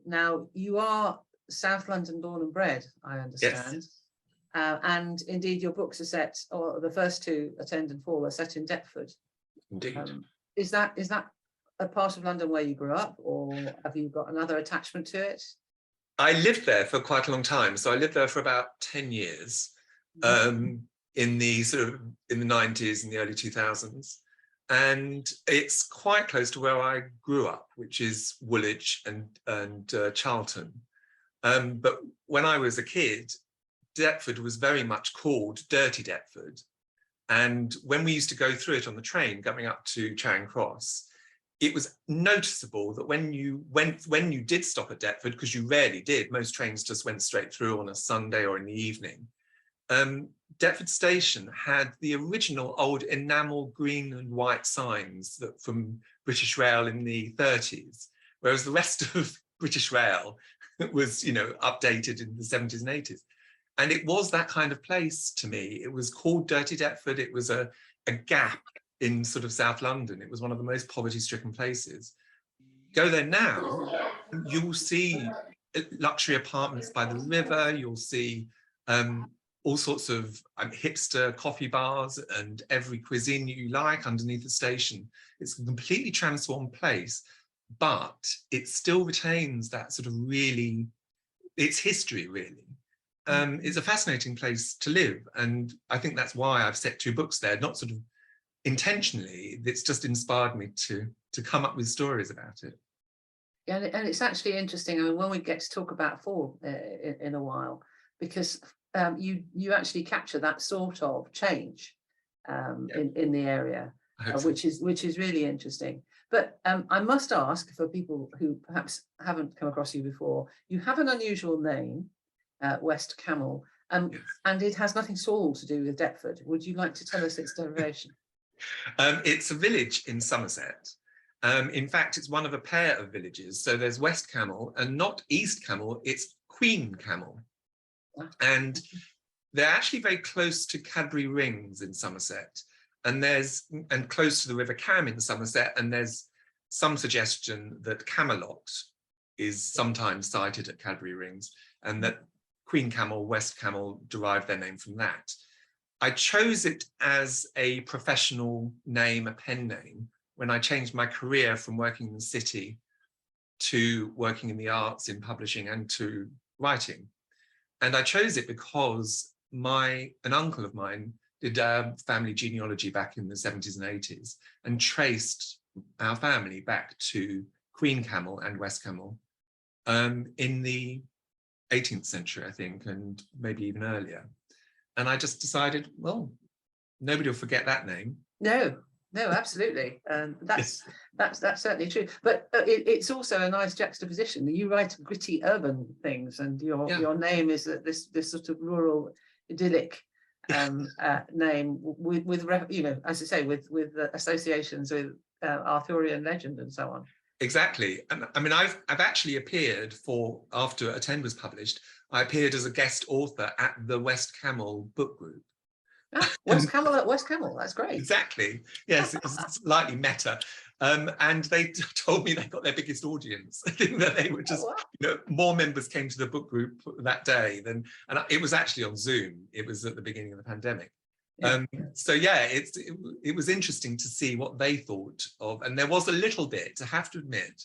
Now, you are South London born and bred, I understand. Yes. And indeed, your books are set, or the first two, Attend and Fall, are set in Deptford. Indeed. Is that a part of London where you grew up, or have you got another attachment to it? I lived there for quite a long time. So I lived there for about 10 years in the 90s and the early 2000s. And it's quite close to where I grew up, which is Woolwich and Charlton. But when I was a kid, Deptford was very much called Dirty Deptford. And when we used to go through it on the train going up to Charing Cross, it was noticeable that when you did stop at Deptford, because you rarely did, most trains just went straight through on a Sunday or in the evening. Deptford Station had the original old enamel green and white signs that from British Rail in the 30s, whereas the rest of British Rail was, updated in the 70s and 80s. And it was that kind of place to me. It was called Dirty Deptford. It was a gap in sort of South London. It was one of the most poverty-stricken places. Go there now, you will see luxury apartments by the river. You'll see all sorts of hipster coffee bars and every cuisine you like underneath the station. It's a completely transformed place, but it still retains that sort of its history, really. It's a fascinating place to live. And I think that's why I've set two books there, not sort of intentionally. It's just inspired me to come up with stories about it. Yeah, and it's actually interesting. I mean, when we get to talk about Fall in a while, because you actually capture that sort of change in the area, which is really interesting. But I must ask, for people who perhaps haven't come across you before, you have an unusual name, West Camel, and it has nothing at all to do with Deptford. Would you like to tell us its derivation? It's a village in Somerset. In fact, it's one of a pair of villages. So there's West Camel and not East Camel, it's Queen Camel. And they're actually very close to Cadbury Rings in Somerset. And close to the River Cam in Somerset. And there's some suggestion that Camelot is sometimes cited at Cadbury Rings, and that Queen Camel, West Camel derived their name from that. I chose it as a professional name, a pen name, when I changed my career from working in the city to working in the arts, in publishing and to writing. And I chose it because an uncle of mine did family genealogy back in the 70s and 80s and traced our family back to Queen Camel and West Camel in the 18th century, I think, and maybe even earlier. And I just decided, well, nobody will forget that name. No, absolutely. That's certainly true. But it's also a nice juxtaposition. You write gritty urban things, and your name is this sort of rural, idyllic name with as I say, with associations with Arthurian legend and so on. Exactly. And I mean, I've actually appeared after Attend was published, I appeared as a guest author at the West Camel book group. West Camel at West Camel, that's great. Exactly. Yes, it's slightly meta. And they told me they got their biggest audience. I think that they were just, more members came to the book group that day and it was actually on Zoom. It was at the beginning of the pandemic. So yeah, it was interesting to see what they thought of, and there was a little bit, I have to admit,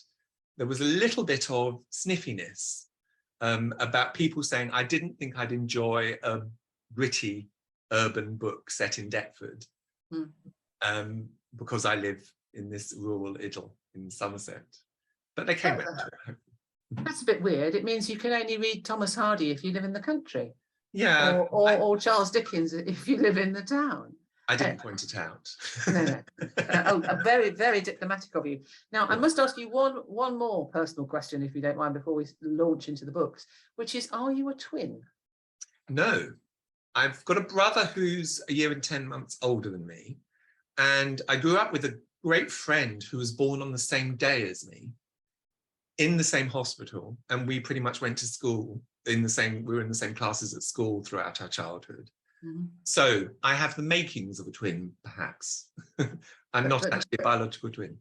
there was a little bit of sniffiness about people saying, I didn't think I'd enjoy a gritty urban book set in Deptford because I live in this rural idyll in Somerset. But they came back to it. That's a bit weird. It means you can only read Thomas Hardy if you live in the country. Yeah. Or Charles Dickens if you live in the town. I didn't point it out. No. Very, very diplomatic of you. Now, I must ask you one more personal question, if you don't mind, before we launch into the books, which is, are you a twin? No. I've got a brother who's a year and 10 months older than me. And I grew up with a great friend who was born on the same day as me, in the same hospital. And we pretty much went to school we were in the same classes at school throughout our childhood. Mm-hmm. So I have the makings of a twin, perhaps. I'm not actually a biological twin.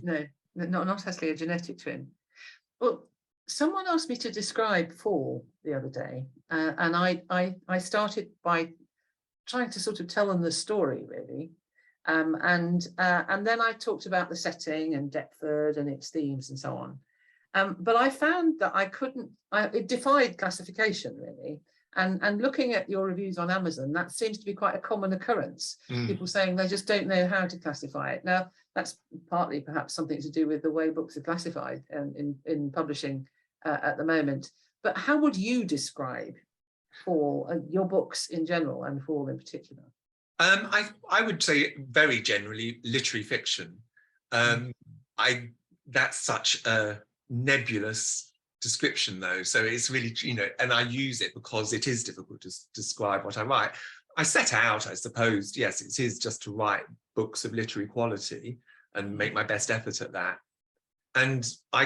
No, not actually a genetic twin. Well, Someone asked me to describe fall the other day, and I started by trying to sort of tell them the story, really. And then I talked about the setting and Deptford and its themes and so on. But I found that it defied classification, really. And looking at your reviews on Amazon, that seems to be quite a common occurrence. People saying they just don't know how to classify it. Now, that's partly perhaps something to do with the way books are classified in publishing at the moment. But how would you describe fall, your books in general and fall in particular? I would say very generally literary fiction. That's such a nebulous description, though, so it's really, and I use it because it is difficult to describe what I write. I set out, I suppose, yes, it is just to write books of literary quality and make my best effort at that. And I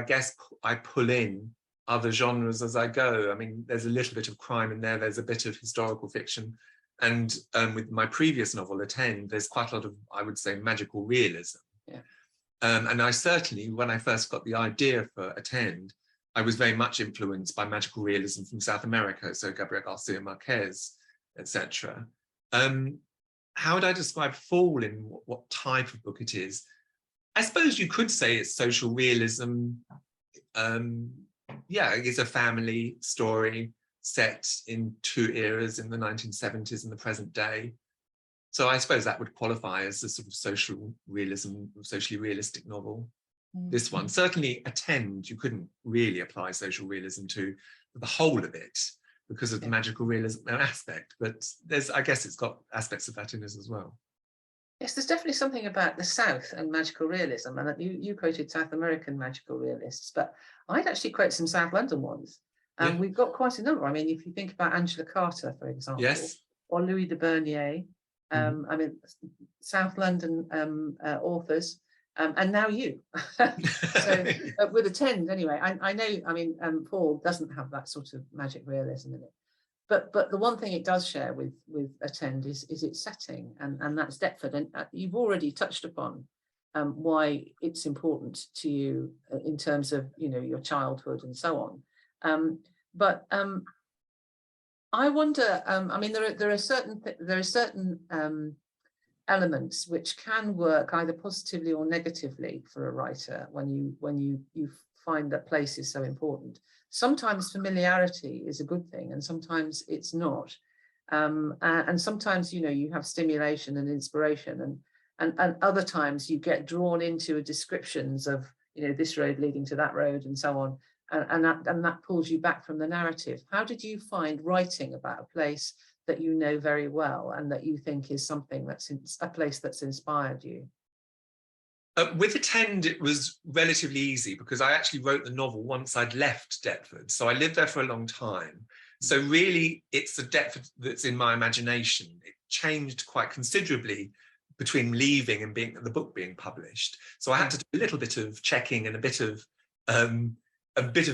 guess I pull in other genres as I go. I mean, there's a little bit of crime in there, there's a bit of historical fiction, and with my previous novel, Attend, there's quite a lot of, I would say, magical realism. Yeah. And I certainly, when I first got the idea for Attend, I was very much influenced by magical realism from South America, so Gabriel Garcia Marquez, etc. How would I describe fall in what type of book it is? I suppose you could say it's social realism. Yeah, it's a family story set in two eras, in the 1970s and the present day. So I suppose that would qualify as a sort of social realism, socially realistic novel. This one, certainly Attend, you couldn't really apply social realism to the whole of it because of the magical realism aspect, but I guess it's got aspects of that in it as well. Yes, there's definitely something about the South and magical realism, and you quoted South American magical realists, but I'd actually quote some South London ones. And we've got quite a number. I mean, if you think about Angela Carter, for example, yes, or Louis de Bernier, I mean, South London authors, and now you. So with Attend, anyway, I know, I mean, Paul doesn't have that sort of magic realism in it. But the one thing it does share with Attend is its setting, and that's Deptford. And you've already touched upon why it's important to you in terms of, your childhood and so on. But I wonder, I mean, there are certain elements which can work either positively or negatively for a writer when you find that place is so important. Sometimes familiarity is a good thing, and sometimes it's not. And sometimes, you have stimulation and inspiration, and other times you get drawn into descriptions of, this road leading to that road and so on. And that pulls you back from the narrative. How did you find writing about a place that you know very well and that you think is something that's a place that's inspired you? With Attend, it was relatively easy because I actually wrote the novel once I'd left Deptford. So I lived there for a long time. So really, it's the Deptford that's in my imagination. It changed quite considerably between leaving and the book being published. So I had to do a little bit of checking and a bit of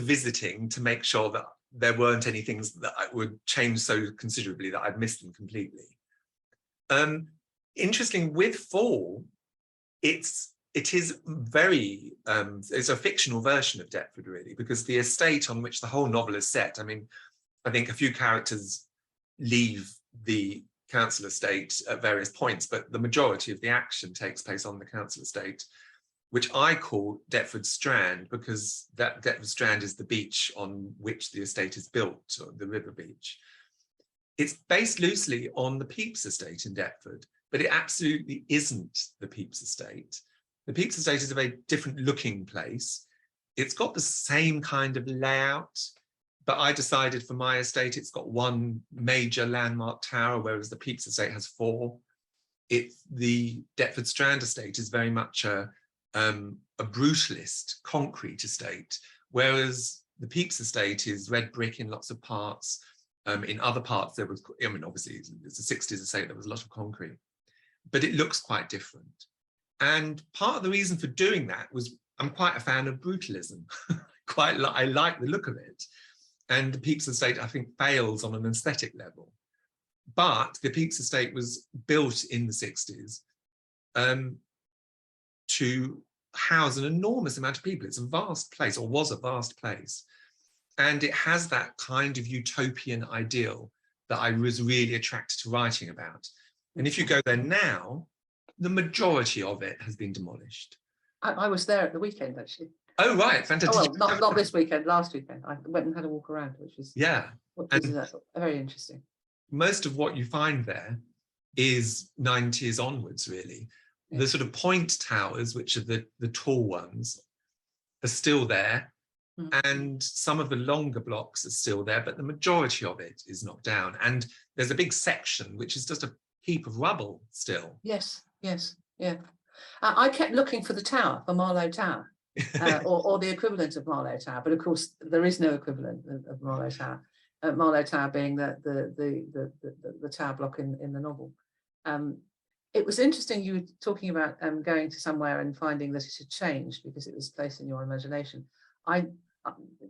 visiting to make sure that there weren't any things that would change so considerably that I'd missed them completely. Interesting, with Fall, it is very, it's a fictional version of Deptford, really, because the estate on which the whole novel is set, I mean, I think a few characters leave the council estate at various points, but the majority of the action takes place on the council estate, which I call Deptford Strand, because that Deptford Strand is the beach on which the estate is built, or the river beach. It's based loosely on the Pepys estate in Deptford, but it absolutely isn't the Pepys estate. The Pepys estate is a very different looking place. It's got the same kind of layout, but I decided for my estate, it's got one major landmark tower, whereas the Pepys estate has four. The Deptford Strand estate is very much a brutalist concrete estate, whereas the Pepys estate is red brick in lots of parts. In other parts, there was, I mean, obviously, it's the 60s estate, there was a lot of concrete, but it looks quite different. And part of the reason for doing that was I'm quite a fan of brutalism. I like the look of it. And the Pepys estate, I think, fails on an aesthetic level. But the Pepys estate was built in the 60s to house an enormous amount of people. It's a vast place, or was a vast place. And it has that kind of utopian ideal that I was really attracted to writing about. And if you go there now, the majority of it has been demolished. I was there at the weekend, actually. Oh, right. Fantastic. Oh, well, not this weekend, last weekend. I went and had a walk around, which was, very interesting. Most of what you find there is 90s onwards, really. Yeah. The sort of point towers, which are the tall ones, are still there. And some of the longer blocks are still there, but the majority of it is knocked down. And there's a big section which is just a heap of rubble still. Yes, yeah. I kept looking for the tower, for Marlow Tower, or the equivalent of Marlow Tower, but of course there is no equivalent of Marlow Tower. Marlow Tower being the tower block in the novel. It was interesting you were talking about going to somewhere and finding that it had changed because it was placed in your imagination.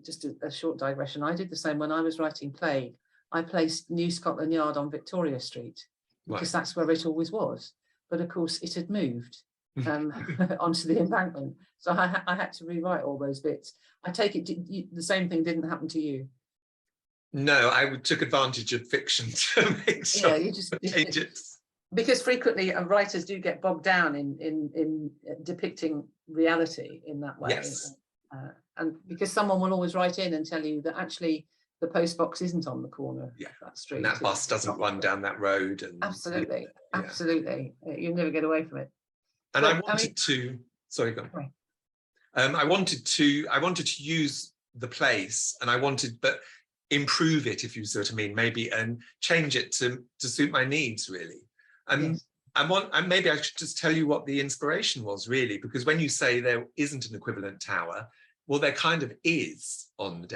Just a short digression. I did the same when I was writing Plague. I placed New Scotland Yard on Victoria Street because that's where it always was. But of course, it had moved onto the embankment, so I had to rewrite all those bits. I take it the same thing didn't happen to you. No, I took advantage of fiction to make sure you just change it. Because frequently writers do get bogged down in depicting reality in that way. Yes. And because someone will always write in and tell you that actually the post box isn't on the corner of that street. And that bus doesn't run down that road. And absolutely. You never get away from it. And I wanted to, sorry, go on. I wanted to use the place, and but improve it, if you see what I mean, maybe, and change it to suit my needs, really. And maybe I should just tell you what the inspiration was, really, because when you say there isn't an equivalent tower, well, there kind of is on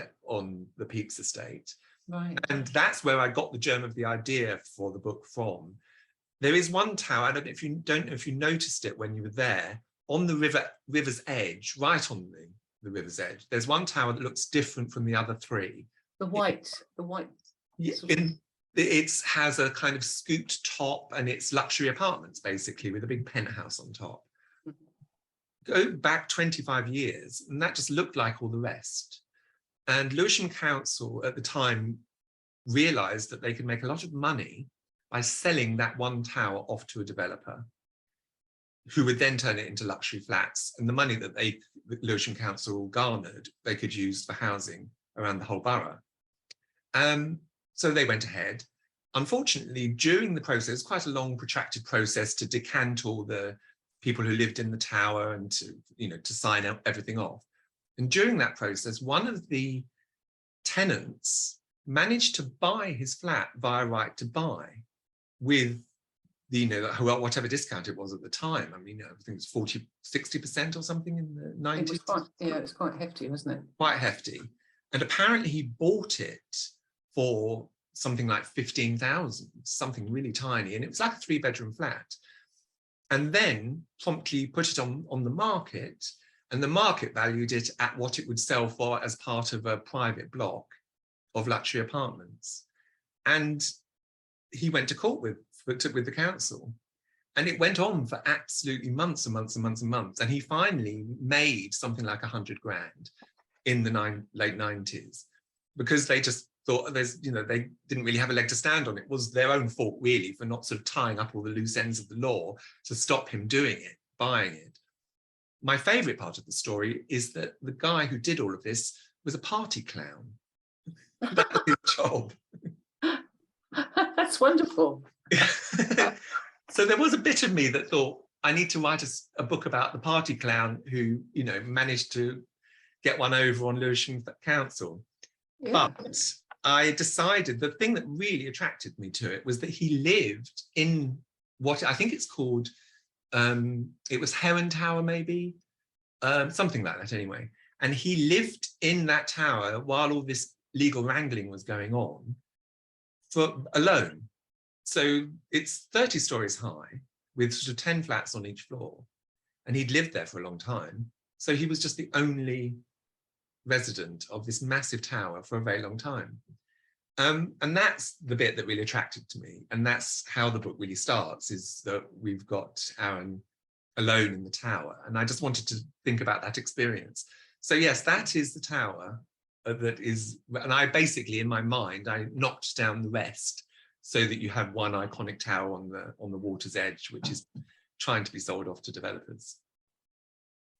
the Pepys estate. Right. And that's where I got the germ of the idea for the book from. There is one tower, I don't know if you noticed it when you were there, on the river's edge, right on the river's edge. There's one tower that looks different from the other three. The white. It has a kind of scooped top, and it's luxury apartments, basically, with a big penthouse on top. Go back 25 years, and that just looked like all the rest. And Lewisham Council at the time realized that they could make a lot of money by selling that one tower off to a developer, who would then turn it into luxury flats. And the money that the Lewisham Council garnered, they could use for housing around the whole borough. So they went ahead. Unfortunately, during the process, quite a long protracted process to decant all the people who lived in the tower and to sign everything off. And during that process, one of the tenants managed to buy his flat via right to buy with whatever discount it was at the time. I mean, I think it was 60% or something in the 90s. It was quite hefty, wasn't it? Quite hefty. And apparently he bought it for something like 15,000, something really tiny. And it was like a 3-bedroom flat. And then promptly put it on the market, and the market valued it at what it would sell for as part of a private block of luxury apartments. And he went to court with the council, and it went on for absolutely months and months and months and months. And he finally made something like 100 grand in the late 90s, because they just thought they didn't really have a leg to stand on. It was their own fault, really, for not sort of tying up all the loose ends of the law to stop him doing it, buying it. My favorite part of the story is that the guy who did all of this was a party clown. That was his job. That's wonderful. So there was a bit of me that thought, I need to write a book about the party clown who, managed to get one over on Lewisham Council. Yeah. But I decided the thing that really attracted me to it was that he lived in what I think it's called, it was Heron Tower, maybe, something like that anyway. And he lived in that tower while all this legal wrangling was going on alone. So it's 30 stories high with sort of 10 flats on each floor. And he'd lived there for a long time. So he was just the only resident of this massive tower for a very long time. And that's the bit that really attracted to me. And that's how the book really starts, is that we've got Aaron alone in the tower. And I just wanted to think about that experience. So yes, that is the tower that is, and I basically, in my mind, I knocked down the rest so that you have one iconic tower on the water's edge, which is trying to be sold off to developers.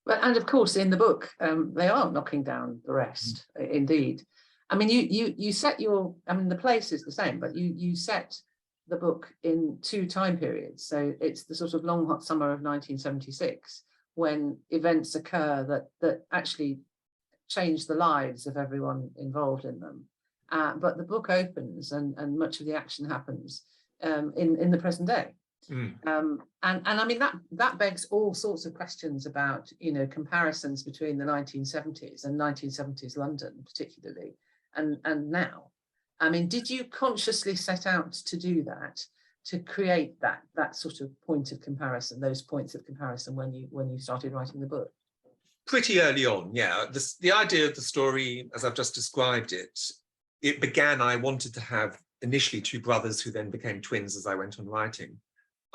But, and of course, in the book, they are knocking down the rest, indeed. I mean, you set your, I mean, the place is the same, but you set the book in two time periods. So it's the sort of long hot summer of 1976, when events occur that actually change the lives of everyone involved in them. But the book opens and much of the action happens in the present day. And I mean, that begs all sorts of questions about, you know, comparisons between the 1970s and 1970s London, particularly, and now. I mean, did you consciously set out to do that, to create that sort of point of comparison, those points of comparison when you started writing the book? Pretty early on, yeah. The idea of the story, as I've just described it, it began, I wanted to have initially two brothers who then became twins as I went on writing.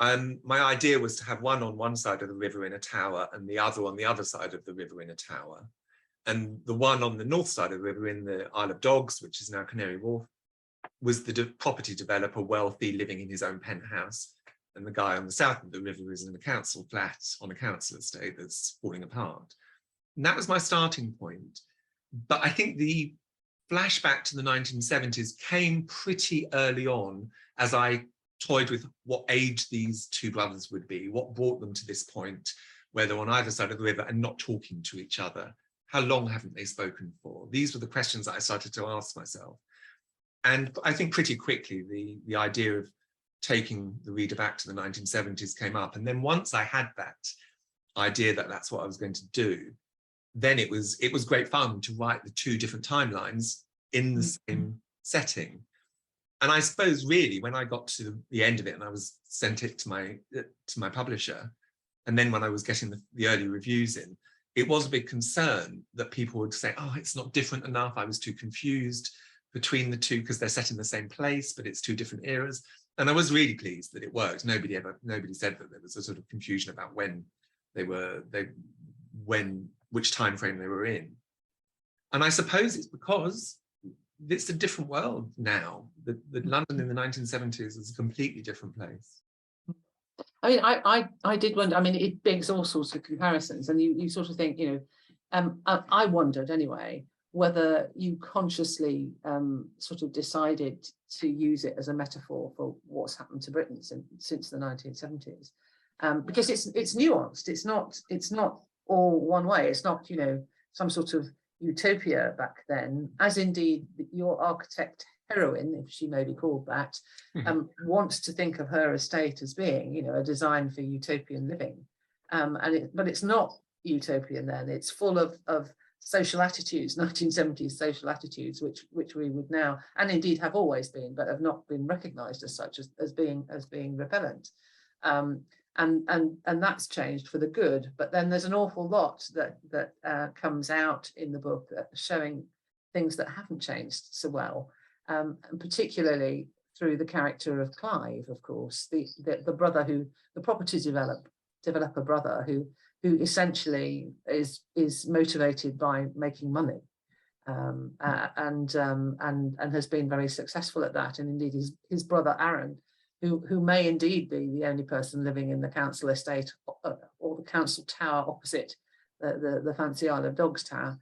My idea was to have one on one side of the river in a tower and the other on the other side of the river in a tower. And the one on the north side of the river in the Isle of Dogs, which is now Canary Wharf, was the property developer, wealthy, living in his own penthouse. And the guy on the south of the river is in a council flat on a council estate that's falling apart. And that was my starting point. But I think the flashback to the 1970s came pretty early on as I toyed with what age these two brothers would be, what brought them to this point where they're on either side of the river and not talking to each other. How long haven't they spoken for? These were the questions that I started to ask myself. And I think pretty quickly the idea of taking the reader back to the 1970s came up. And then once I had that idea that that's what I was going to do, then it was great fun to write the two different timelines in the same setting. And I suppose really when I got to the end of it and I was sent it to my publisher, and then when I was getting the early reviews in, it was a big concern that people would say, oh, it's not different enough. I was too confused between the two because they're set in the same place, but it's two different eras. And I was really pleased that it worked. Nobody said that there was a sort of confusion about which time frame they were in. And I suppose it's because it's a different world now. The London in the 1970s is a completely different place. I mean, I did wonder, I mean, it begs all sorts of comparisons, and you sort of think, you know, I wondered anyway, whether you consciously sort of decided to use it as a metaphor for what's happened to Britain since the 1970s. Because it's nuanced, it's not all one way, it's not, you know, some sort of utopia back then, as indeed your architect heroine, if she may be called that, wants to think of her estate as being, you know, a design for utopian living. But it's not utopian then, it's full of social attitudes, 1970s social attitudes, which we would now, and indeed have always been, but have not been recognised as such, as being repellent. And that's changed for the good. But then there's an awful lot that comes out in the book showing things that haven't changed so well, and particularly through the character of Clive, of course, the brother the property developer brother who essentially is motivated by making money, and has been very successful at that. And indeed his brother Aaron, who may indeed be the only person living in the council estate or the council tower opposite the fancy Isle of Dogs tower,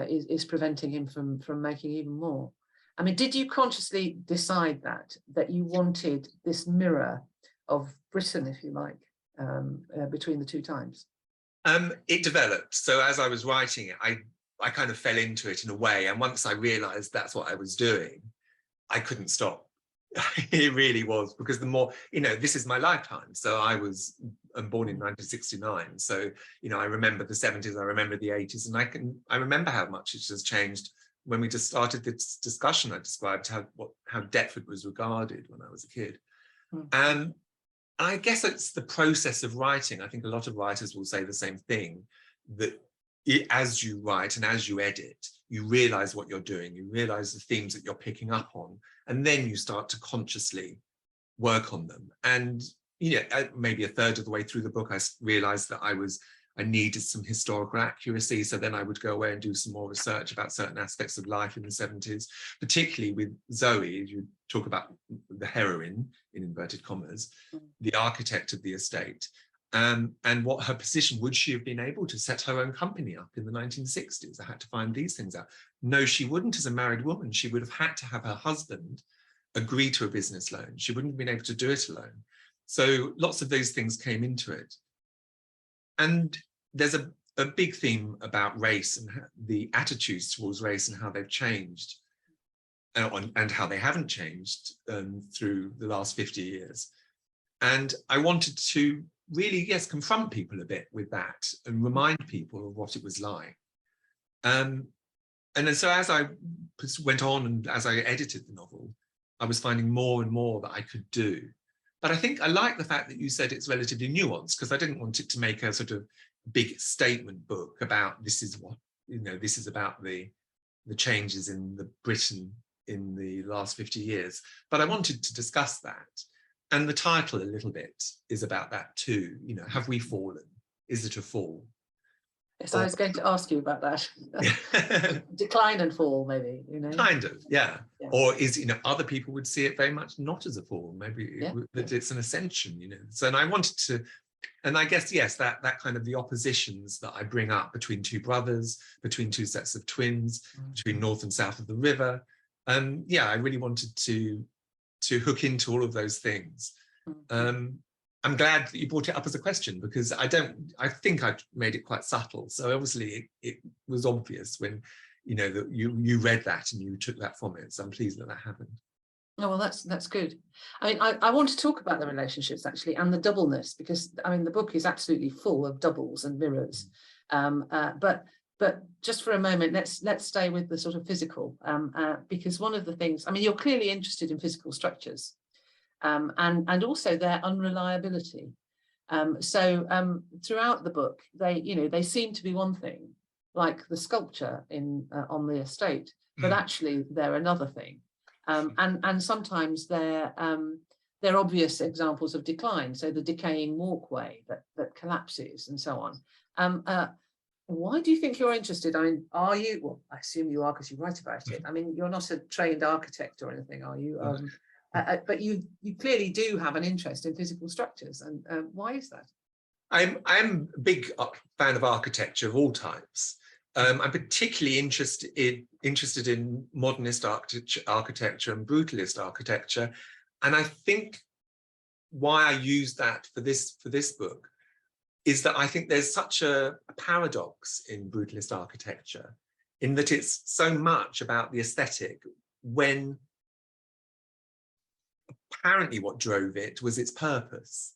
is preventing him from making even more. I mean, did you consciously decide that you wanted this mirror of Britain, if you like, between the two times? It developed. So as I was writing it, I kind of fell into it in a way. And once I realized that's what I was doing, I couldn't stop. It really was, because the more, you know, this is my lifetime. So I'm born in 1969. So, you know, I remember the 70s, I remember the 80s, and I remember how much it has changed. When we just started this discussion, I described how Deptford was regarded when I was a kid. And I guess it's the process of writing. I think a lot of writers will say the same thing, that as you write and as you edit, you realize what you're doing, you realize the themes that you're picking up on, and then you start to consciously work on them. And maybe a third of the way through the book, I realized that I needed some historical accuracy. So then I would go away and do some more research about certain aspects of life in the 70s, particularly with Zoe. You talk about the heroine, in inverted commas, the architect of the estate, and what her position. Would she have been able to set her own company up in the 1960s? I had to find these things out. No, she wouldn't. As a married woman, she would have had to have her husband agree to a business loan. She wouldn't have been able to do it alone. So lots of those things came into it. And there's a big theme about race and the attitudes towards race and how they've changed, and how they haven't changed through the last 50 years. And I wanted to really, yes, confront people a bit with that and remind people of what it was like. And so as I went on and as I edited the novel, I was finding more and more that I could do. But I think I like the fact that you said it's relatively nuanced, because I didn't want it to make a sort of big statement book about this is what, this is about the changes in the Britain in the last 50 years. But I wanted to discuss that. And the title a little bit is about that too. Have we fallen? Is it a fall? Yes, I was going to ask you about that. Decline and fall, maybe, Kind of, yeah. Or is, other people would see it very much not as a fall, maybe that it's an ascension, So, and I wanted to, and I guess, yes, that kind of the oppositions that I bring up between two brothers, between two sets of twins, between north and south of the river. I really wanted to hook into all of those things. I'm glad that you brought it up as a question, because I think I made it quite subtle. So obviously it was obvious when, that you read that and you took that from it. So I'm pleased that happened. Oh, well, that's good. I mean, I want to talk about the relationships actually, and the doubleness, because I mean, the book is absolutely full of doubles and mirrors. But just for a moment, let's stay with the sort of physical, because one of the things, I mean, you're clearly interested in physical structures. And also their unreliability. So throughout the book, they seem to be one thing, like the sculpture on the estate, but actually they're another thing. And sometimes they're obvious examples of decline. So the decaying walkway that collapses and so on. Why do you think you're interested? I mean, are you? Well, I assume you are because you write about it. I mean, you're not a trained architect or anything, are you? But you clearly do have an interest in physical structures, and why is that? I'm a big fan of architecture of all types. I'm particularly interested in modernist architecture and brutalist architecture, and I think why I use that for this book is that I think there's such a paradox in brutalist architecture, in that it's so much about the aesthetic when apparently what drove it was its purpose.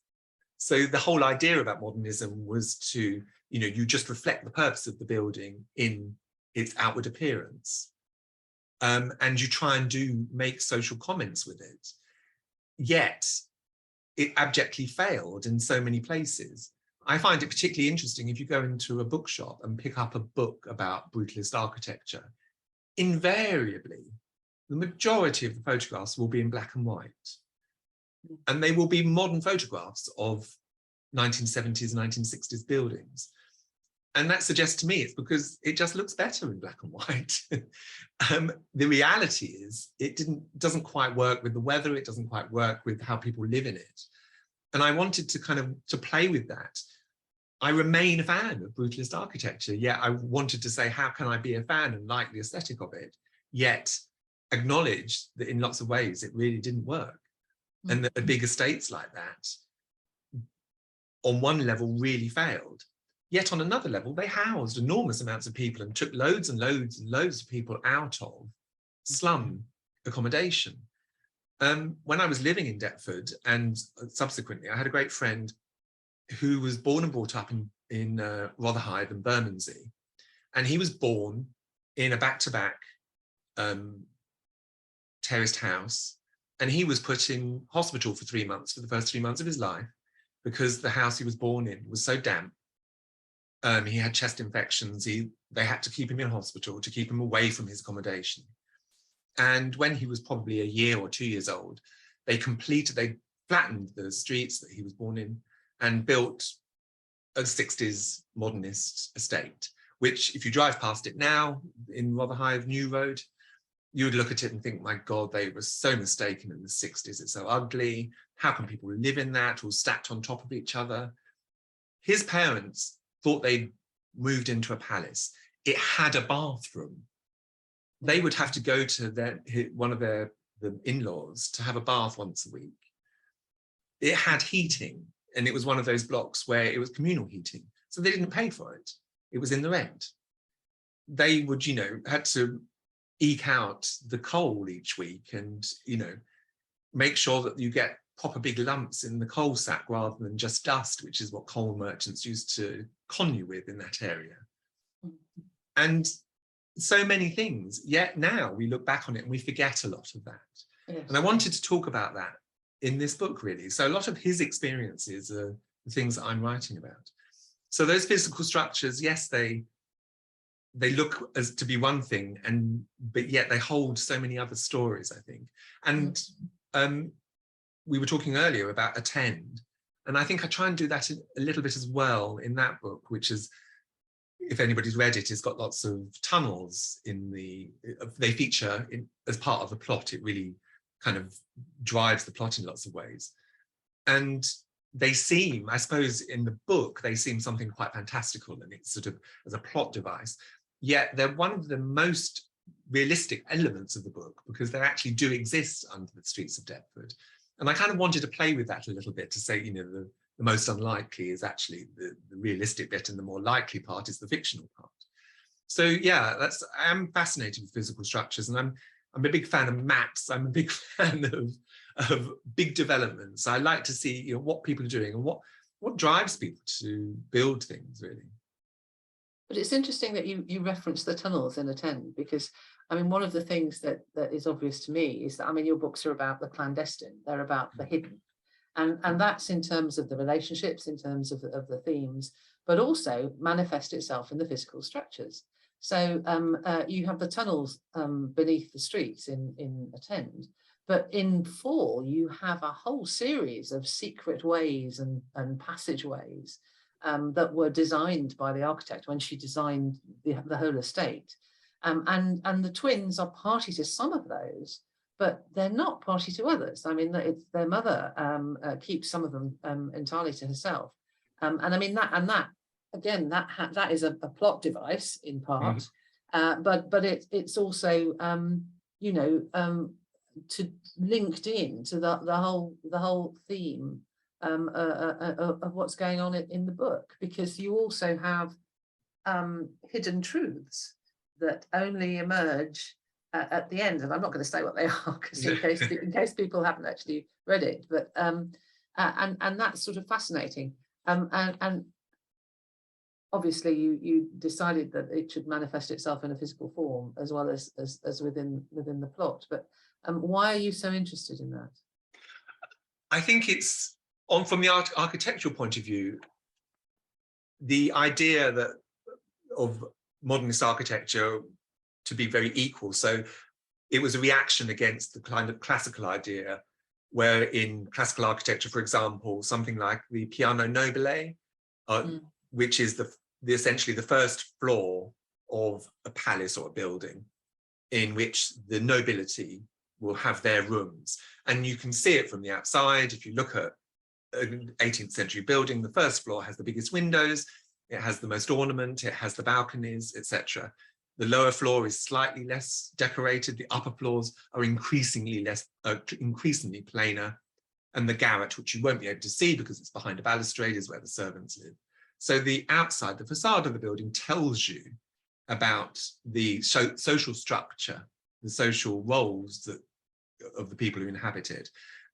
So the whole idea about modernism was to, you just reflect the purpose of the building in its outward appearance. And you try and make social comments with it. Yet it abjectly failed in so many places. I find it particularly interesting if you go into a bookshop and pick up a book about brutalist architecture. Invariably, the majority of the photographs will be in black and white. And they will be modern photographs of 1970s, 1960s buildings. And that suggests to me it's because it just looks better in black and white. The reality is it doesn't quite work with the weather. It doesn't quite work with how people live in it. And I wanted to play with that. I remain a fan of brutalist architecture, yet I wanted to say, how can I be a fan and like the aesthetic of it, yet acknowledge that in lots of ways it really didn't work. And that the big estates like that, on one level, really failed. Yet on another level, they housed enormous amounts of people and took loads and loads and loads of people out of slum accommodation. When I was living in Deptford, and subsequently, I had a great friend who was born and brought up in Rotherhithe and Bermondsey. And he was born in a back-to-back terraced house. And he was put in hospital for 3 months, for the first 3 months of his life, because the house he was born in was so damp. He had chest infections. They had to keep him in hospital to keep him away from his accommodation. And when he was probably a year or 2 years old, they flattened the streets that he was born in and built a 60s modernist estate, which if you drive past it now in Rotherhithe New Road, you would look at it and think, my God, they were so mistaken in the 60s. It's so ugly. How can people live in that, all stacked on top of each other? His parents thought they'd moved into a palace. It had a bathroom. They would have to go to one of the in-laws to have a bath once a week. It had heating, and it was one of those blocks where it was communal heating. So they didn't pay for it. It was in the rent. They would, had to eke out the coal each week and, make sure that you get proper big lumps in the coal sack rather than just dust, which is what coal merchants used to con you with in that area. And so many things, yet now we look back on it and we forget a lot of that. Yes. And I wanted to talk about that in this book, really. So a lot of his experiences are the things that I'm writing about. So those physical structures, yes, they look as to be one thing, but yet they hold so many other stories, I think. And we were talking earlier about attend, and I think I try and do that a little bit as well in that book, which is, if anybody's read it, it's got lots of tunnels they feature as part of the plot. It really kind of drives the plot in lots of ways. And they seem, I suppose in the book, they seem something quite fantastical, and it's sort of as a plot device, yet they're one of the most realistic elements of the book because they actually do exist under the streets of Deptford. And I kind of wanted to play with that a little bit to say, the most unlikely is actually the realistic bit, and the more likely part is the fictional part. So yeah, I am fascinated with physical structures, and I'm a big fan of maps. I'm a big fan of big developments. I like to see what people are doing and what drives people to build things, really. But it's interesting that you reference the tunnels in Attend, because I mean, one of the things that is obvious to me is that, I mean, your books are about the clandestine, they're about the hidden. And that's in terms of the relationships, in terms of the themes, but also manifest itself in the physical structures. So you have the tunnels beneath the streets in Attend, but in Fall, you have a whole series of secret ways and passageways that were designed by the architect when she designed the whole estate. And the twins are party to some of those, but they're not party to others. I mean, it's their mother keeps some of them entirely to herself. And I mean, that again, that is a plot device in part, but it's also, to linked in to the whole theme of what's going on in the book, because you also have hidden truths that only emerge at the end, and I'm not going to say what they are because in case people haven't actually read it, but and that's sort of fascinating, and obviously you decided that it should manifest itself in a physical form as well as within the plot. But why are you so interested in that? I think it's from the architectural point of view, the idea of modernist architecture to be very equal. So it was a reaction against the kind of classical idea, where in classical architecture, for example, something like the piano nobile, which is essentially the first floor of a palace or a building, in which the nobility will have their rooms. And you can see it from the outside. If you look at an 18th century building, the first floor has the biggest windows, it has the most ornament, it has the balconies, etc. The lower floor is slightly less decorated. The upper floors are increasingly plainer. And the garret, which you won't be able to see because it's behind a balustrade, is where the servants live. So the outside, the facade of the building tells you about the social structure, the social roles of the people who inhabit it.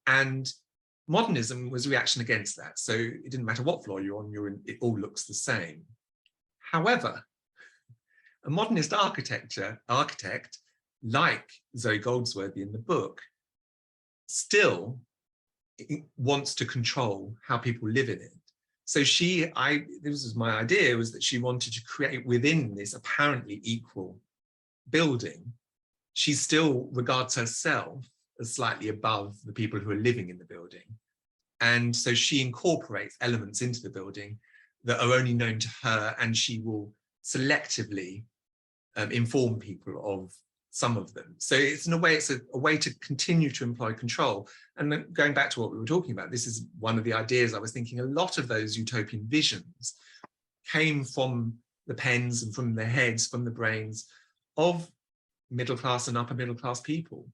And modernism was a reaction against that. So it didn't matter what floor you're on, it all looks the same. However, a modernist architect, like Zoe Goldsworthy in the book, still wants to control how people live in it. So this was my idea, was that she wanted to create within this apparently equal building, she still regards herself as slightly above the people who are living in the building. And so she incorporates elements into the building that are only known to her, and she will selectively inform people of some of them. So it's in a way, it's a way to continue to employ control. And then going back to what we were talking about, this is one of the ideas I was thinking. A lot of those utopian visions came from the pens and from the heads, from the brains of middle class and upper middle class people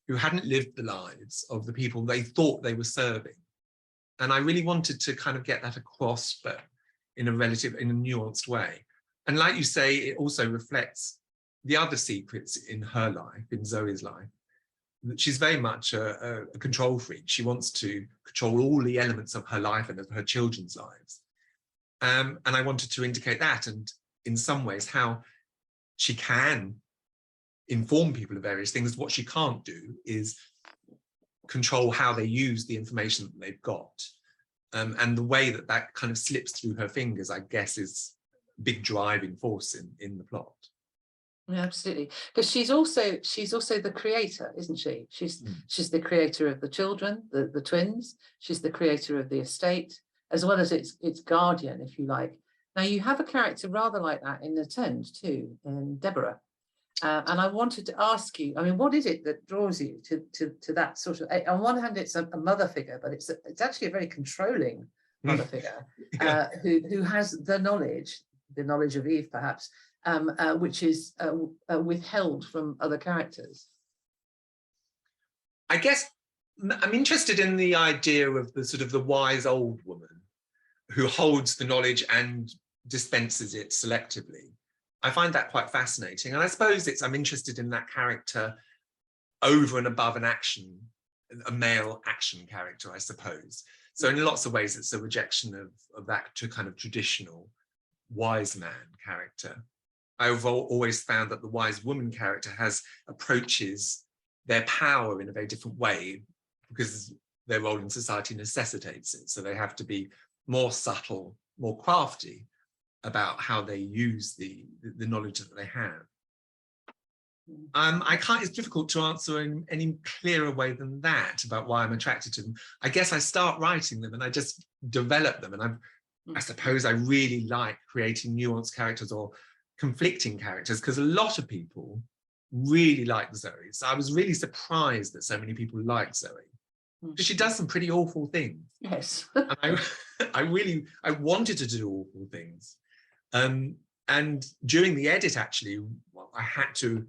who hadn't lived the lives of the people they thought they were serving. And I really wanted to kind of get that across, but in a nuanced way. And like you say, it also reflects the other secrets in her life, in Zoe's life. She's very much a control freak. She wants to control all the elements of her life and of her children's lives. And I wanted to indicate that, and in some ways how she can inform people of various things. What she can't do is control how they use the information that they've got. And the way that that kind of slips through her fingers, I guess, is a big driving force in the plot. Yeah, absolutely, because she's also the creator, isn't she? She's the creator of the children, the twins. She's the creator of the estate, as well as its guardian, if you like. Now you have a character rather like that in The Tend too, in Deborah. And I wanted to ask you, I mean, what is it that draws you to that sort of? On one hand, it's a mother figure, but it's actually a very controlling mother figure who has the knowledge of Eve, perhaps, which is withheld from other characters. I guess I'm interested in the idea of the sort of the wise old woman who holds the knowledge and dispenses it selectively. I find that quite fascinating. And I suppose I'm interested in that character over and above a male action character, I suppose. So in lots of ways, it's a rejection of that to kind of traditional wise man character. I've always found that the wise woman character approaches their power in a very different way because their role in society necessitates it. So they have to be more subtle, more crafty about how they use the knowledge that they have. It's difficult to answer in any clearer way than that about why I'm attracted to them. I guess I start writing them and I just develop them. And I suppose I really like creating nuanced characters or conflicting characters, because a lot of people really like Zoe. So I was really surprised that so many people like Zoe, because she does some pretty awful things. Yes. And I wanted to do awful things. And during the edit, actually, I had to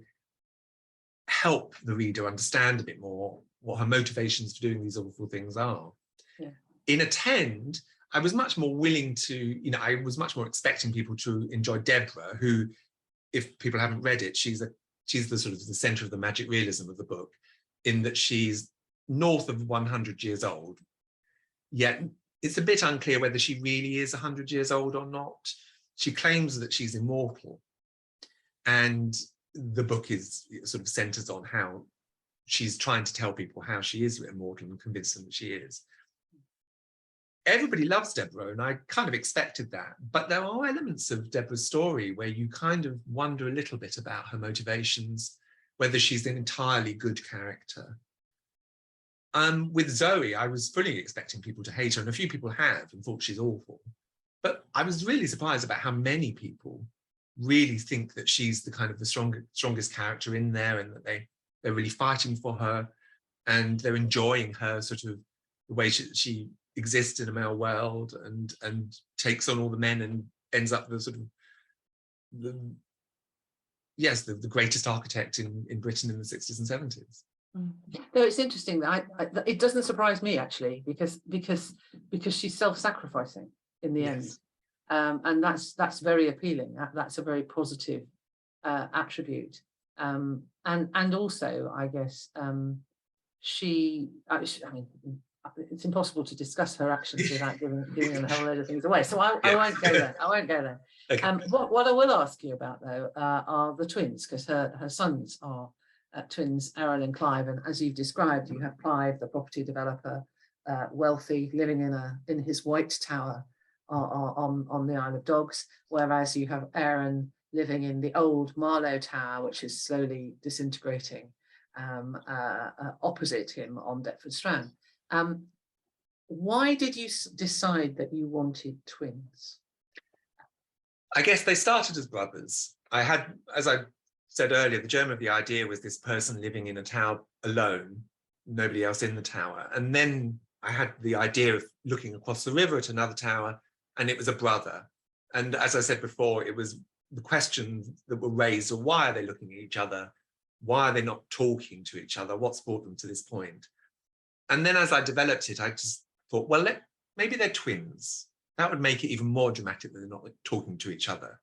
help the reader understand a bit more what her motivations for doing these awful things are. Yeah. In Attend, I was much more willing to, I was much more expecting people to enjoy Deborah, who, if people haven't read it, she's the sort of the center of the magic realism of the book, in that she's north of 100 years old, yet it's a bit unclear whether she really is 100 years old or not. She claims that she's immortal, and the book sort of centers on how she's trying to tell people how she is immortal and convince them that she is. Everybody loves Deborah, and I kind of expected that, but there are elements of Deborah's story where you kind of wonder a little bit about her motivations, whether she's an entirely good character. With Zoe, I was fully expecting people to hate her, and a few people have and thought she's awful. But I was really surprised about how many people really think that she's the kind of the strongest character in there, and that they're really fighting for her, and they're enjoying her sort of the way she exists in a male world and takes on all the men and ends up the sort of the greatest architect in Britain in the 60s and 70s. No, it's interesting that it doesn't surprise me, actually, because she's self-sacrificing in the end, and that's very appealing. That's a very positive attribute, and also, I guess, I mean, it's impossible to discuss her actions without giving a whole load of things away. So I won't go there. I won't go there. Okay. What I will ask you about, though, are the twins, because her sons are twins, Errol and Clive. And as you've described, you have Clive, the property developer, wealthy, living in his white tower on the Isle of Dogs, whereas you have Aaron living in the old Marlow Tower, which is slowly disintegrating, opposite him on Deptford Strand. Why did you decide that you wanted twins? I guess they started as brothers. I had, as I said earlier, the germ of the idea was this person living in a tower alone, nobody else in the tower. And then I had the idea of looking across the river at another tower, and it was a brother. And as I said before, it was the questions that were raised, or why are they looking at each other? Why are they not talking to each other? What's brought them to this point? And then as I developed it, I just thought, well, maybe they're twins. That would make it even more dramatic that they're not talking to each other.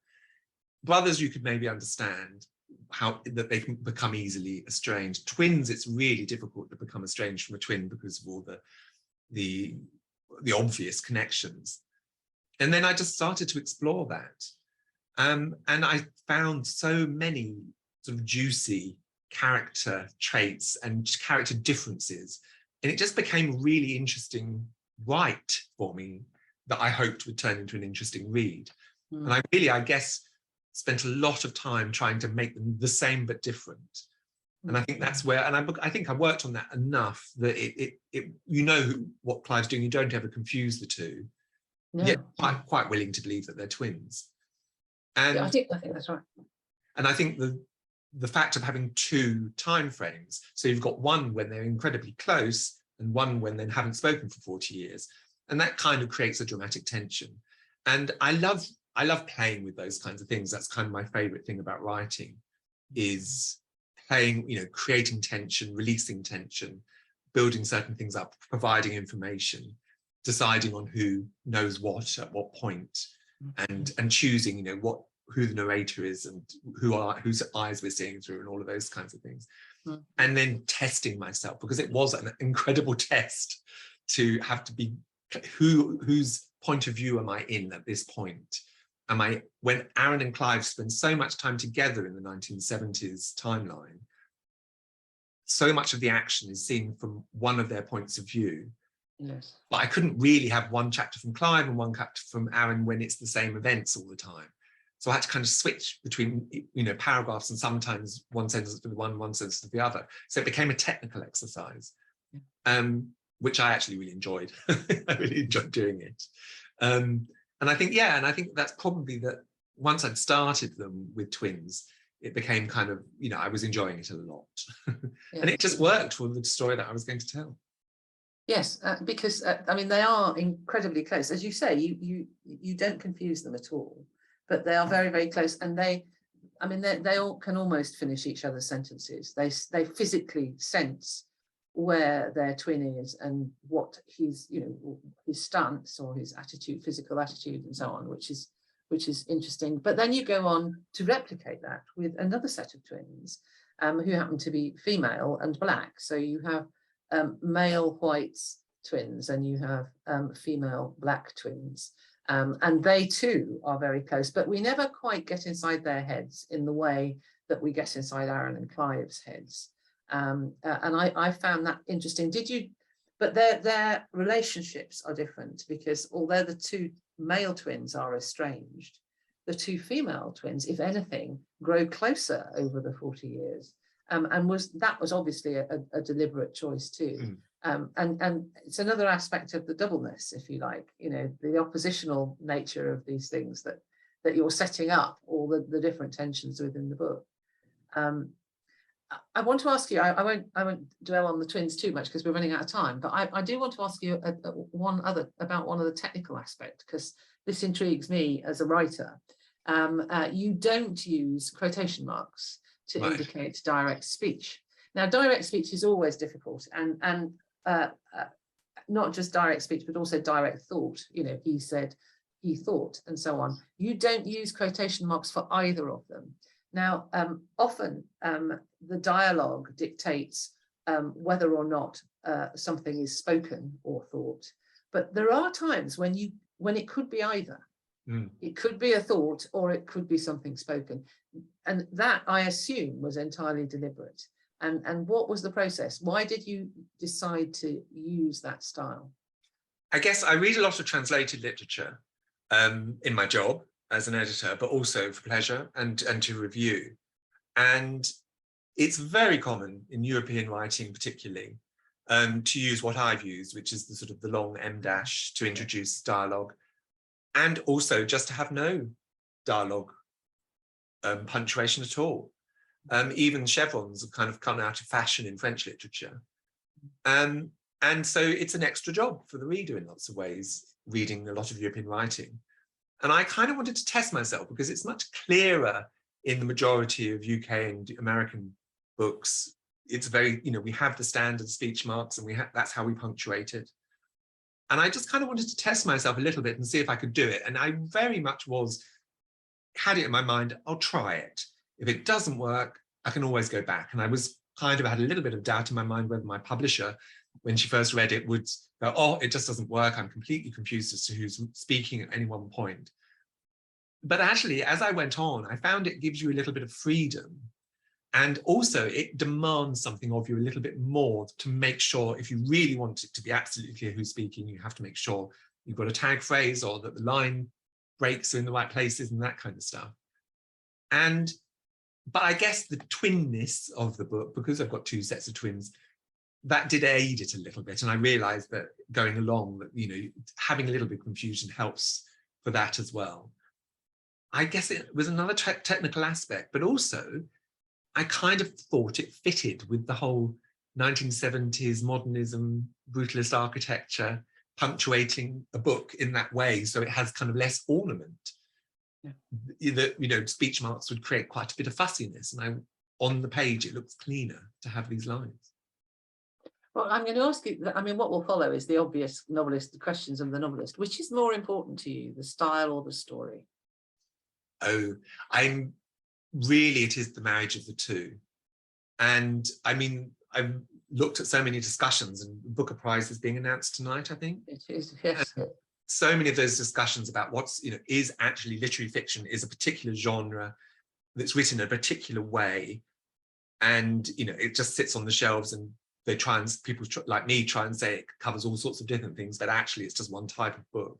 Brothers, you could maybe understand how that they can become easily estranged. Twins, it's really difficult to become estranged from a twin because of all the obvious connections. And then I just started to explore that. And I found so many sort of juicy character traits and character differences. And it just became a really interesting write for me that I hoped would turn into an interesting read. And I really, I guess, spent a lot of time trying to make them the same but different. And I think that's where, and I think I worked on that enough that you know what Clive's doing. You don't ever confuse the two. No. Yet quite willing to believe that they're twins. And yeah, I think that's right. And I think the fact of having two time frames, so you've got one when they're incredibly close and one when they haven't spoken for 40 years, and that kind of creates a dramatic tension. And I love playing with those kinds of things. That's kind of my favorite thing about writing, is playing, creating tension, releasing tension, building certain things up, providing information, deciding on who knows what at what point, and choosing, who the narrator is and whose eyes we're seeing through, and all of those kinds of things. And then testing myself, because it was an incredible test to have to be whose point of view am I in at this point? When Aaron and Clive spend so much time together in the 1970s timeline, so much of the action is seen from one of their points of view. Yes. But I couldn't really have one chapter from Clive and one chapter from Aaron when it's the same events all the time. So I had to kind of switch between, paragraphs, and sometimes one sentence to the one sentence to the other. So it became a technical exercise, which I actually really enjoyed. I really enjoyed doing it. And I think, that's probably that once I'd started them with twins, it became kind of, I was enjoying it a lot. And it just worked for the story that I was going to tell. Yes, because they are incredibly close. As you say, you don't confuse them at all, but they are very, very close, and they all can almost finish each other's sentences. They physically sense where their twin is and what his stance or his attitude, physical attitude, and so on, which is interesting. But then you go on to replicate that with another set of twins, who happen to be female and black. So you have male white twins and you have female black twins, and they too are very close, but we never quite get inside their heads in the way that we get inside Aaron and Clive's heads, and I found that interesting. But their relationships are different, because although the two male twins are estranged, the two female twins, if anything, grow closer over the 40 years. And that was obviously a deliberate choice too. And it's another aspect of the doubleness, if you like, the oppositional nature of these things that you're setting up, all the different tensions within the book. I want to ask you, I won't dwell on the twins too much because we're running out of time, but I do want to ask you one of the technical aspects, because this intrigues me as a writer. You don't use quotation marks to indicate direct speech. Now, direct speech is always difficult, and not just direct speech, but also direct thought. He said, he thought, and so on. You don't use quotation marks for either of them. Now, often the dialogue dictates whether or not something is spoken or thought, but there are times when it could be either. It could be a thought or it could be something spoken. And that, I assume, was entirely deliberate. And what was the process? Why did you decide to use that style? I guess I read a lot of translated literature in my job as an editor, but also for pleasure and to review. And it's very common in European writing particularly to use what I've used, which is the sort of the long M dash to introduce dialogue, and also just to have no dialogue punctuation at all. Even chevrons have kind of come out of fashion in French literature. And so it's an extra job for the reader in lots of ways, reading a lot of European writing. And I kind of wanted to test myself because it's much clearer in the majority of UK and American books. It's very, we have the standard speech marks, and that's how we punctuate it. And I just kind of wanted to test myself a little bit and see if I could do it. And I very much had it in my mind, I'll try it. If it doesn't work, I can always go back. And I was kind of had a little bit of doubt in my mind whether my publisher, when she first read it, would go, oh, it just doesn't work. I'm completely confused as to who's speaking at any one point. But actually, as I went on, I found it gives you a little bit of freedom. And also it demands something of you a little bit more to make sure, if you really want it to be absolutely clear who's speaking, you have to make sure you've got a tag phrase or that the line breaks are in the right places and that kind of stuff. But I guess the twinness of the book, because I've got two sets of twins, that did aid it a little bit. And I realized that going along, that, having a little bit of confusion helps for that as well. I guess it was another technical aspect, but also I kind of thought it fitted with the whole 1970s modernism, brutalist architecture, punctuating a book in that way, so it has kind of less ornament. That speech marks would create quite a bit of fussiness, and on the page it looks cleaner to have these lines. Well, I'm going to ask you, what will follow is the obvious novelist, the questions of the novelist. Which is more important to you, the style or the story? Oh, it is the marriage of the two. And I've looked at so many discussions, and the Booker Prize is being announced tonight, I think. It is, yes. So many of those discussions about what's, is actually literary fiction, is a particular genre that's written in a particular way. And, it just sits on the shelves, and people like me try and say it covers all sorts of different things, but actually it's just one type of book.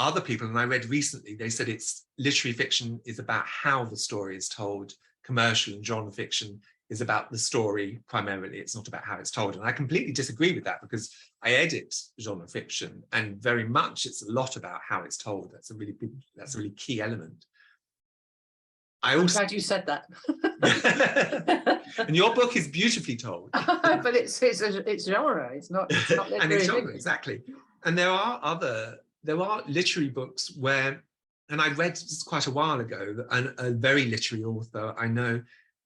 Other people, and I read recently, they said literary fiction is about how the story is told. Commercial and genre fiction is about the story primarily. It's not about how it's told. And I completely disagree with that, because I edit genre fiction, and very much it's a lot about how it's told. That's a really key element. I'm glad you said that. And your book is beautifully told. But it's genre. It's not literary. And it's genre, exactly. And there are literary books where, and I read this quite a while ago, a very literary author I know,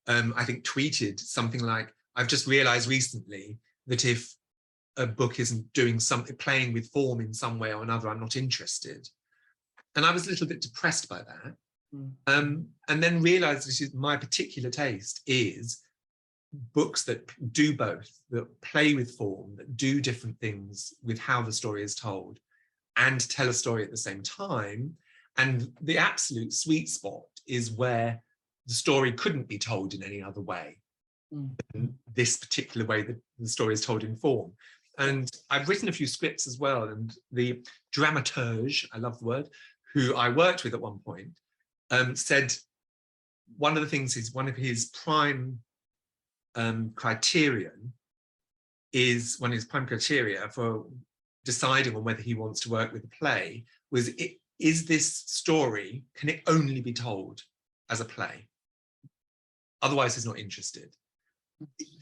I think tweeted something like, I've just realized recently that if a book isn't doing something, playing with form in some way or another, I'm not interested. And I was a little bit depressed by that. And then realized that my particular taste is books that do both, that play with form, that do different things with how the story is told, and tell a story at the same time. And the absolute sweet spot is where the story couldn't be told in any other way than this particular way that the story is told in form. And I've written a few scripts as well, and the dramaturge, I love the word, who I worked with at one point, said one of the things is, one of his prime criteria for deciding on whether he wants to work with a play was, is this story, can it only be told as a play? Otherwise he's not interested.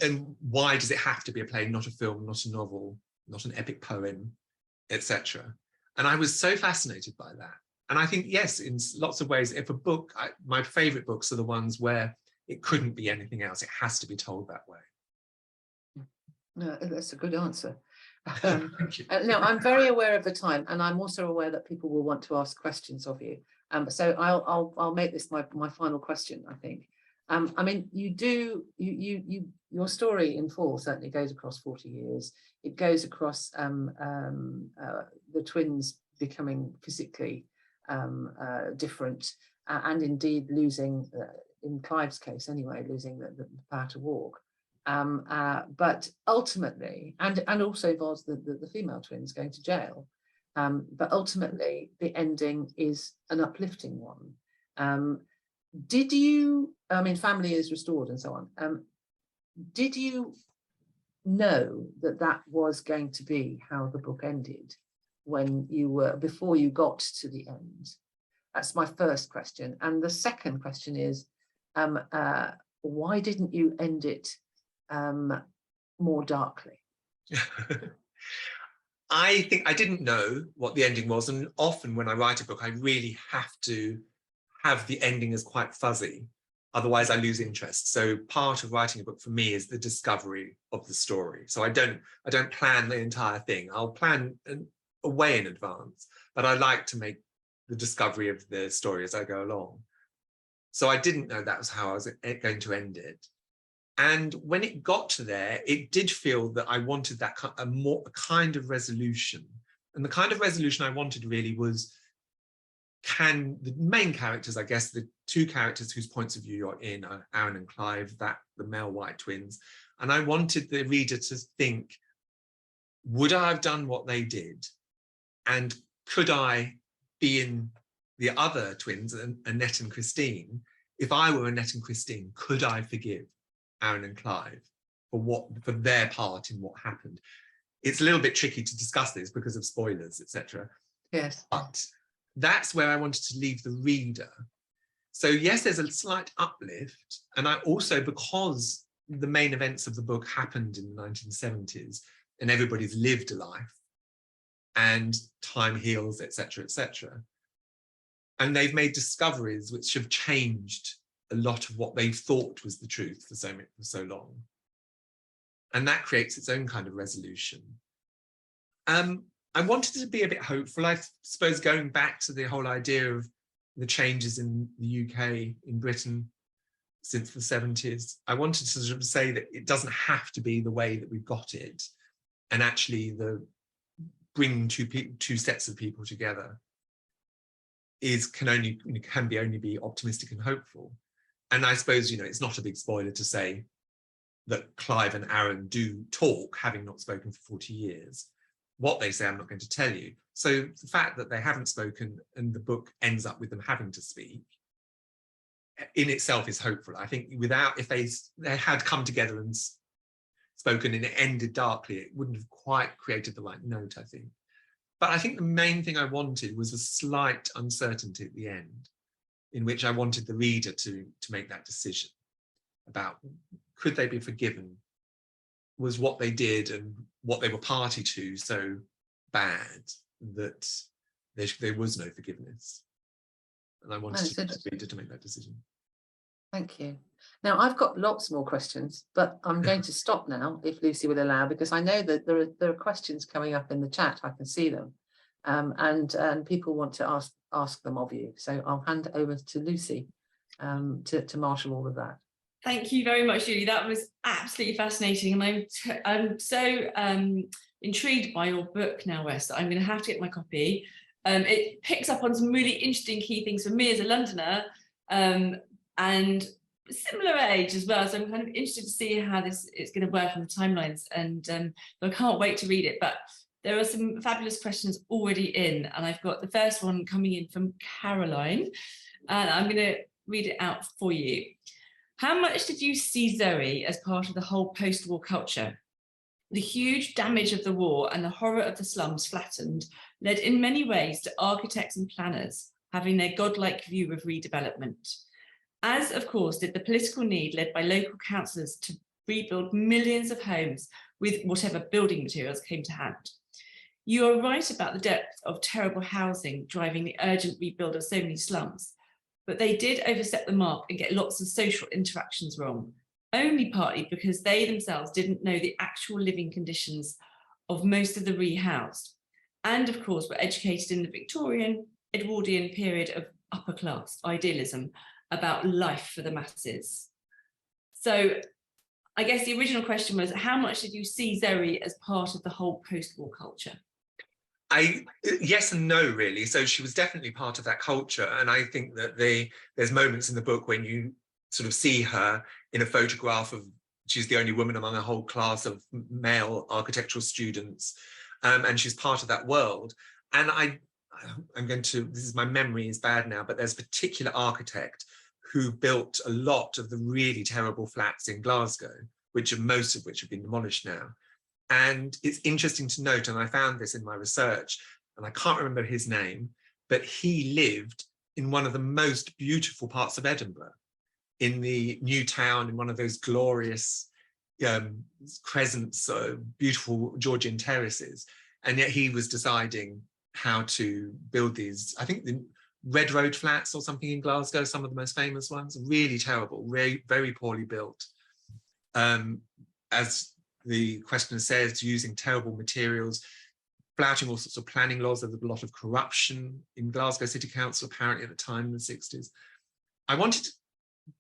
And why does it have to be a play, not a film, not a novel, not an epic poem, etc.? And I was so fascinated by that. And I think, yes, in lots of ways, if a book, my favorite books are the ones where it couldn't be anything else. It has to be told that way. No, that's a good answer. Thank you. No, I'm very aware of the time, and I'm also aware that people will want to ask questions of you. So I'll make this my final question, I think. Your story in Fall certainly goes across 40 years. It goes across the twins becoming physically different, and indeed losing, in Clive's case anyway, losing the power to walk. But ultimately, and also involves the female twins going to jail. But ultimately, the ending is an uplifting one. Did you, family is restored and so on. Did you know that that was going to be how the book ended when you were, before you got to the end? That's my first question. And the second question is, why didn't you end it more darkly? I think I didn't know what the ending was, and often when I write a book, I really have to have the ending as quite fuzzy, otherwise I lose interest. So part of writing a book for me is the discovery of the story. So I don't plan the entire thing. I'll plan a way in advance, but I like to make the discovery of the story as I go along. So I didn't know that was how I was going to end it. And when it got to there, it did feel that I wanted that a kind of resolution. And the kind of resolution I wanted really was, can the main characters, I guess, the two characters whose points of view you're in are Aaron and Clive, the male white twins. And I wanted the reader to think, would I have done what they did? And could I be in the other twins, Annette and Christine? If I were Annette and Christine, could I forgive Aaron and Clive for their part in what happened? It's a little bit tricky to discuss this because of spoilers, etc. Yes. But that's where I wanted to leave the reader. So yes, there's a slight uplift. And I also, because the main events of the book happened in the 1970s and everybody's lived a life and time heals, etc., etc. And they've made discoveries which have changed a lot of what they thought was the truth for so long. And that creates its own kind of resolution. I wanted to be a bit hopeful, I suppose, going back to the whole idea of the changes in the UK, in Britain, since the 70s. I wanted to sort of say that it doesn't have to be the way that we've got it, and actually bringing two sets of people together can only be optimistic and hopeful. And I suppose, it's not a big spoiler to say that Clive and Aaron do talk, having not spoken for 40 years. What they say, I'm not going to tell you. So the fact that they haven't spoken and the book ends up with them having to speak in itself is hopeful. I think if they had come together and spoken and it ended darkly, it wouldn't have quite created the right note, I think. But I think the main thing I wanted was a slight uncertainty at the end, in which I wanted the reader to make that decision about, could they be forgiven? Was what they did and what they were party to so bad that there was no forgiveness? And I wanted the reader to make that decision. Thank you. Now, I've got lots more questions, but I'm going to stop now, if Lucy will allow, because I know that there are questions coming up in the chat. I can see them, and people want to ask them of you. So I'll hand it over to Lucy to marshal all of that. Thank you very much, Julie. That was absolutely fascinating, and I'm so intrigued by your book now, Wes, that I'm going to have to get my copy. It picks up on some really interesting key things for me as a Londoner, and similar age as well. So I'm kind of interested to see how this is going to work on the timelines, and I can't wait to read it. But there are some fabulous questions already in, and I've got the first one coming in from Caroline, and I'm going to read it out for you. How much did you see Zoe as part of the whole post-war culture? The huge damage of the war and the horror of the slums flattened led in many ways to architects and planners having their godlike view of redevelopment. As, of course, did the political need led by local councillors to rebuild millions of homes with whatever building materials came to hand. You are right about the depth of terrible housing driving the urgent rebuild of so many slums, but they did overstep the mark and get lots of social interactions wrong, only partly because they themselves didn't know the actual living conditions of most of the rehoused, and of course were educated in the Victorian, Edwardian period of upper class idealism about life for the masses. So I guess the original question was, how much did you see Zoe as part of the whole post-war culture? Yes and no, really. So she was definitely part of that culture. And I think that there's moments in the book when you sort of see her in a photograph of, she's the only woman among a whole class of male architectural students. And she's part of that world. And my memory is bad now, but there's a particular architect who built a lot of the really terrible flats in Glasgow, most of which have been demolished now. And it's interesting to note, and I found this in my research, and I can't remember his name, but he lived in one of the most beautiful parts of Edinburgh, in the new town, in one of those glorious crescents, beautiful Georgian terraces. And yet he was deciding how to build these, I think the Red Road flats or something in Glasgow, some of the most famous ones, really terrible, very poorly built. As the questioner says, using terrible materials, flouting all sorts of planning laws. There was a lot of corruption in Glasgow City Council, apparently, at the time in the 60s. I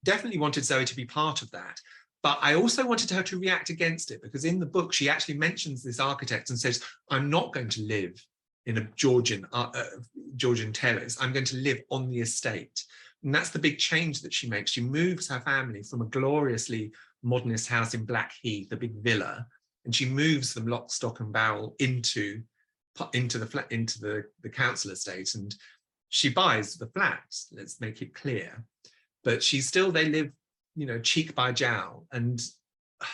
definitely wanted Zoe to be part of that, but I also wanted her to react against it, because in the book, she actually mentions this architect and says, I'm not going to live in a Georgian terrace. I'm going to live on the estate. And that's the big change that she makes. She moves her family from a gloriously modernist house in Blackheath, a big villa, and she moves them lock, stock and barrel into the council estate, and she buys the flats, let's make it clear. But they live, cheek by jowl, and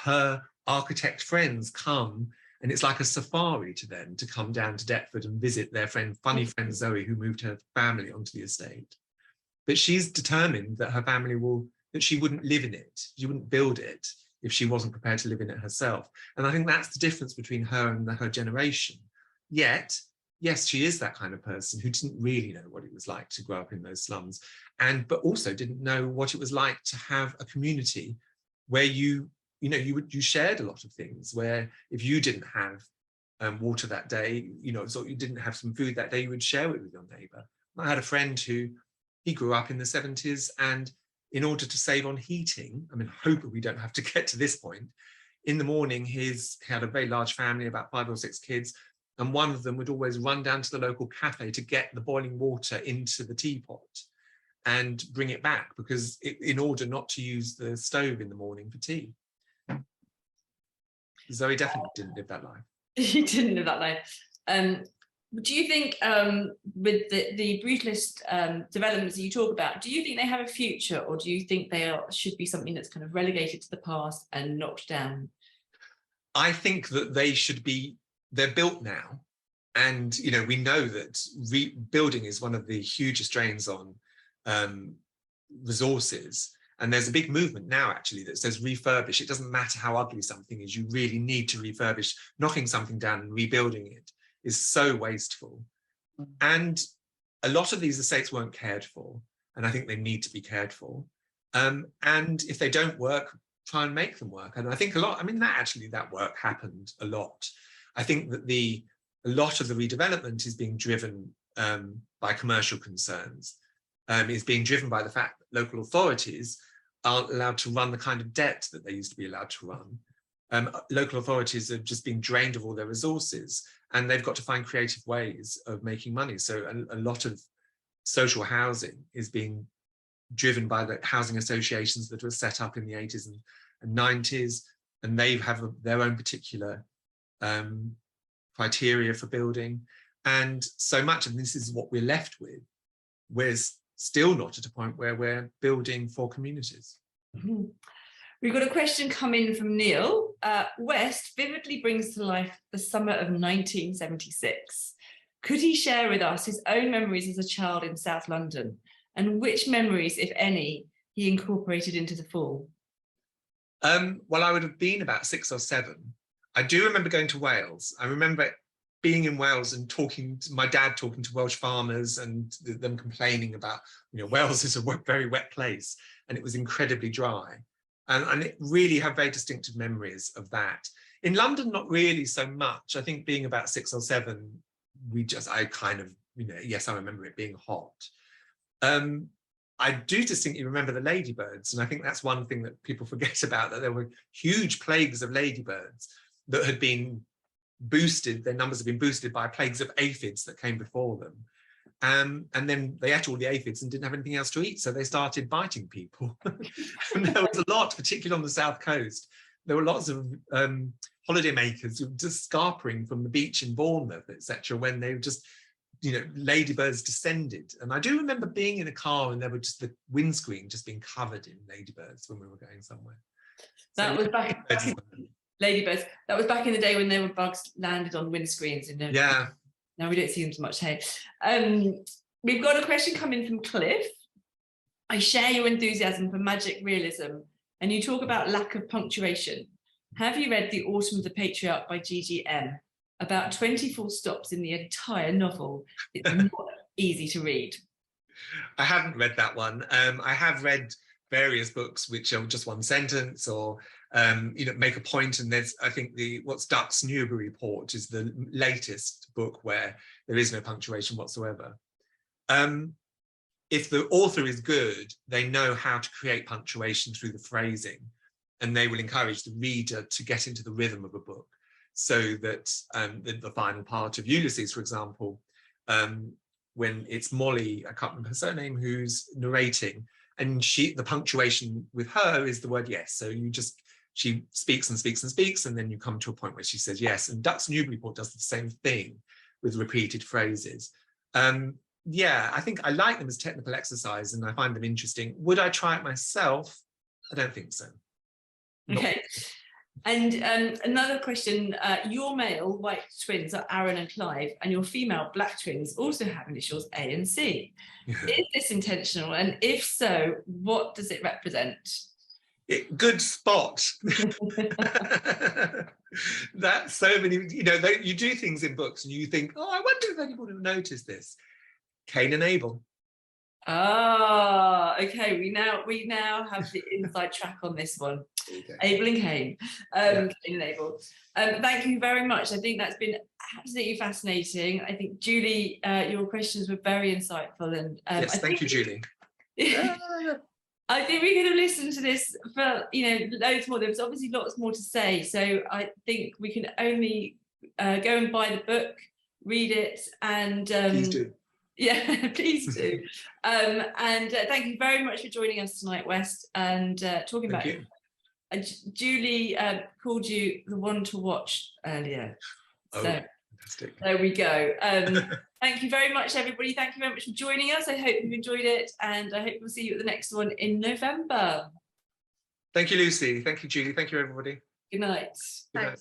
her architect friends come, and it's like a safari to them to come down to Deptford and visit their funny friend Zoe, who moved her family onto the estate. But she's determined that her family that she wouldn't live in it. She wouldn't build it if she wasn't prepared to live in it herself. And I think that's the difference between her and her generation. Yet, yes, she is that kind of person who didn't really know what it was like to grow up in those slums, but also didn't know what it was like to have a community where you shared a lot of things, where if you didn't have water that day, so you didn't have some food that day, you would share it with your neighbor. I had a friend he grew up in the 70s, and in order to save on heating, I mean, hoping we don't have to get to this point, in the morning, he had a very large family, about 5 or 6 kids, and one of them would always run down to the local cafe to get the boiling water into the teapot and bring it back, because in order not to use the stove in the morning for tea. Zoe definitely didn't live that life. He didn't live that life. Do you think, with the brutalist developments that you talk about, do you think they have a future, or do you think they should be something that's kind of relegated to the past and knocked down? I think that they're built now. And, we know that rebuilding is one of the hugest drains on resources. And there's a big movement now, actually, that says refurbish. It doesn't matter how ugly something is, you really need to refurbish. Knocking something down and rebuilding it is so wasteful. And a lot of these estates weren't cared for, and I think they need to be cared for. And if they don't work, try and make them work. And I think that work happened a lot. I think that a lot of the redevelopment is being driven by commercial concerns, is being driven by the fact that local authorities aren't allowed to run the kind of debt that they used to be allowed to run. Local authorities are just being drained of all their resources, and they've got to find creative ways of making money. So a lot of social housing is being driven by the housing associations that were set up in the 80s and 90s, and they have their own particular criteria for building. And so much of this is what we're left with. We're still not at a point where we're building for communities. Mm-hmm. We've got a question come in from Neil. West vividly brings to life the summer of 1976. Could he share with us his own memories as a child in South London, and which memories, if any, he incorporated into the fall? Well, I would have been about 6 or 7. I do remember going to Wales. I remember being in Wales and my dad talking to Welsh farmers and them complaining about, Wales is a very wet place, and it was incredibly dry. And it really have very distinctive memories of that. In London, not really so much. I think being about 6 or 7, yes, I remember it being hot. I do distinctly remember the ladybirds, and I think that's one thing that people forget about, that there were huge plagues of ladybirds that had been boosted, their numbers have been boosted by plagues of aphids that came before them. And then they ate all the aphids and didn't have anything else to eat, so they started biting people. And there was a lot, particularly on the south coast, there were lots of holidaymakers who were just scarpering from the beach in Bournemouth, etc., when they were just, ladybirds descended. And I do remember being in a car and there were just the windscreen just being covered in ladybirds when we were going somewhere. That was back Ladybirds. That was back in the day when there were bugs landed on windscreens. And yeah. Now we don't see them so much. Hey, we've got a question coming from Cliff. I share your enthusiasm for magic realism, and you talk about lack of punctuation. Have you read The Autumn of the Patriarch by GGM? About 20 full stops in the entire novel. It's not easy to read. I haven't read that one. I have read various books which are just one sentence, or make a point, and there's, I think, what's Duck's Newbury Port is the latest book where there is no punctuation whatsoever. If the author is good, they know how to create punctuation through the phrasing, and they will encourage the reader to get into the rhythm of a book, so that the final part of Ulysses, for example, when it's Molly, I can't remember her surname, who's narrating, and the punctuation with her is the word yes. So she speaks and speaks and speaks, and then you come to a point where she says yes. And Duck's Newbury Port does the same thing with repeated phrases. Yeah, I think I like them as technical exercise, and I find them interesting. Would I try it myself? I don't think so. Okay. And another question, your male white twins are Aaron and Clive, and your female black twins also have initials A and C. Yeah. Is this intentional? And if so, what does it represent? Good spot. That's so many, you do things in books and you think, oh, I wonder if anyone will notice this. Cain and Abel. Ah, okay. We now have the inside track on this one. Okay. Abel and Cain. Cain and Abel. Thank you very much. I think that's been absolutely fascinating. I think, Julie, your questions were very insightful. And yes, thank you, Julie. I think we could have listened to this for loads more. There was obviously lots more to say. So I think we can only go and buy the book, read it, and please do. Yeah, please do. And thank you very much for joining us tonight, West, and talking about it. Julie called you the one to watch earlier. Oh, so fantastic. There we go. Thank you very much, everybody. Thank you very much for joining us. I hope you've enjoyed it, and I hope we'll see you at the next one in November. Thank you, Lucy. Thank you, Julie. Thank you, everybody. Good night. Good night.